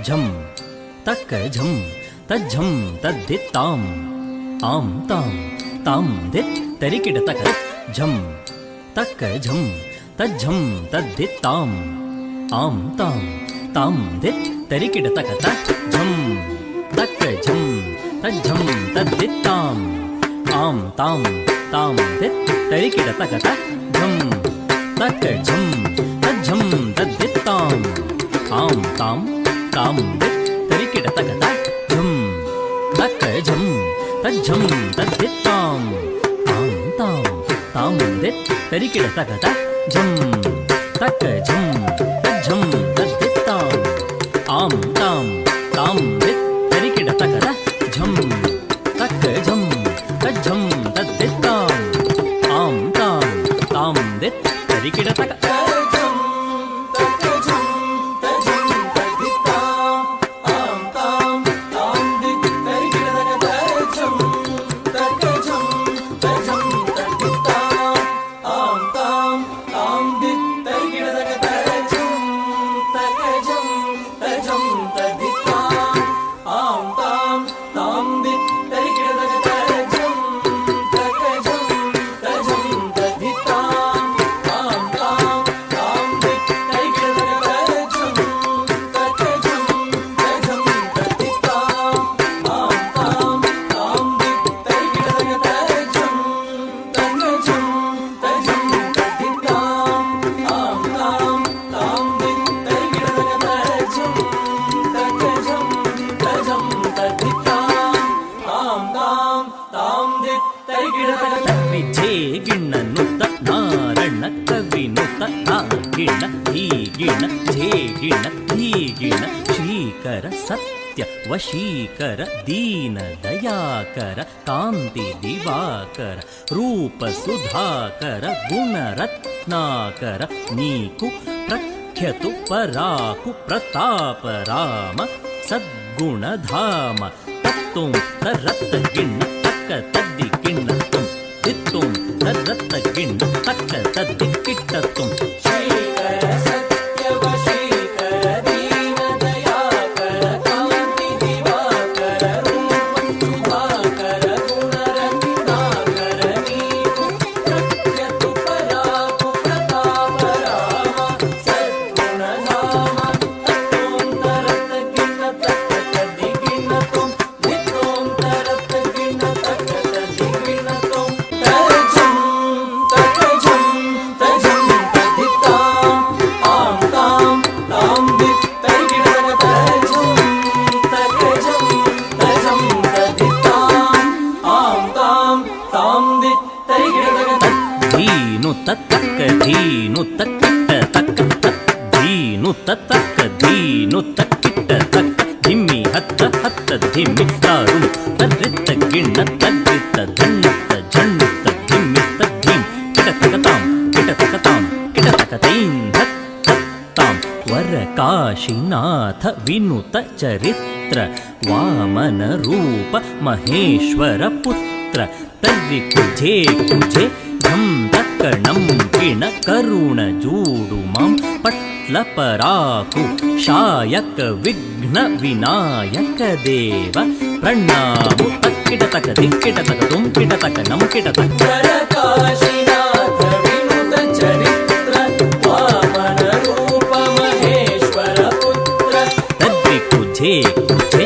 ಝಂ ತಕ್ಕ ಝಂ ತಜ್ಜಂ ತದ್ದಿತ್ತಾಂ ಆಂ ತಾಂ ತಾಂ ದಿತ್ ತರಿಕಿಡ ತಕ ಝಂ ತಕ್ಕ ಝಂ ತಜ್ಜಂ ತದ್ದಿತ್ತಾಂ ಆಂ ತಾಂ ತಾಂ ದಿತ್ ತರಿಕಿಡ ತಕತ ಝಂ ತಕ್ಕ ಝಂ ತಜ್ಜಂ ತದ್ದಿತ್ತಾಂ ಆಂ ತಾಂ ತಾಂ ದಿತ್ ತರಿಕಿಡ ತಕತ ಝಂ ತಕ್ಕ ಝಂ ತಜ್ಜಂ ತದ್ದಿತ್ತಾಂ ಆಂ ತಾಂ ತಾಂ ದಿತ್ ತರಿಕಿಡ ತಕತ ಝಂ ತಕ್ಕ ಝಂ ತಜ್ಜಂ ತದ್ದಿತ್ತಾಂ ಆಂ ತಾಂ ತಾಂ ದಿತ್ ತರಿಕಿಡ ತಕತ ಝಂ ತಕ್ಕ ಝಂ ತಜ್ಜಂ ತದ್ದಿತ್ತಾಂ ಆಂ ತಾಂ ತಾಂ ದಿತ್ ತರಿಕಿಡ ತಕತ ಝಂ ತಕ್ಕ ಝಂ ತಜ್ಜಂ ತದ್ದಿತ್ತಾಂ ಆಂ ತಾಂ ತಾಂ ದಿತ್ ತರಿಕಿಡ ತಕ ಶ್ರೀಕರ ಸತ್ಯ ವಶೀಕರ ದೀನ ದಯಾಕರ ಕಾಂತಿ ದಿವಾಕರ ರೂಪ ಸುಧಾಕರ ಗುಣರತ್ನಾಕರ ನೀಕು ಪ್ರಖ್ಯತು ಪರಾಕು ಪ್ರತಾಪ ರಾಮ ಸದ್ಗುಣಧಾಮ ತತ್ತುಂ ತರತ್ತ ಗಿಣ್ಣ ತಕ್ಕ ತದ್ದಿ ಗಿಣ್ಣ ತುಂ ತಿತ್ತುಂ ತರತ್ತ ಗಿಣ್ಣ ತಕ್ಕ ತದ್ದಿ ಕಿಟ್ಟ ತುಂ ಧೀನು ತಕ್ಕಿಟ್ಟ ತಕ್ಕ ಧೀನು ತಕ್ಕ ಧೀನು ತಕ್ಕಿಟ್ಟ ತಕ್ಕ ಧಿಮ್ಮಿ ಹತ್ತ ಹತ್ತ ಧಿಮ್ಮಿ ತಾರು ತದ್ರಿತ್ತ ಗಿಣ್ಣ ತದ್ರಿತ್ತ ಧಣ್ಣತ್ತ ಝಣ್ಣತ್ತ ಧಿಮ್ಮಿತ್ತ ಧೀಮ್ ಕಿಟತಕತಾಂ ಕಿಟತಕತಾಂ ಕಿಟತಕತೈಂ ಹತ್ತಾಂ ವರ ಕಾಶಿನಾಥ ವಿನುತ ಚರಿತ್ರ ವಾಮನ ರೂಪ ಮಹೇಶ್ವರ ಪುತ್ರ ತರ್ರಿ ಕುಜೆ ಕುಜೆ ಝಂ ತಕ್ಕಣಂ ಕಿಣ ಕರುಣ ಜೂಡು ಮಾಂ ಪಟ್ಲ ಪರಾಕು ಶಾಯಕ ವಿಘ್ನ ವಿನಾಯಕ ದೇವ ಪ್ರಣಾಮು ತಕ್ಕಿಟ ತಕ ದಿಕ್ಕಿಟ ತಕ ತುಂ ಕಿಟ ತಕ ನಂ ಕಿಟ ತಕ ಕಾಶಿನಾಥ ವಿನುತ ಚರಿತ್ರ ವಾಮನ ರೂಪ ಮಹೇಶ್ವರ ಪುತ್ರ ತದ್ದಿ ಕುಜೆ ಕುಜೆ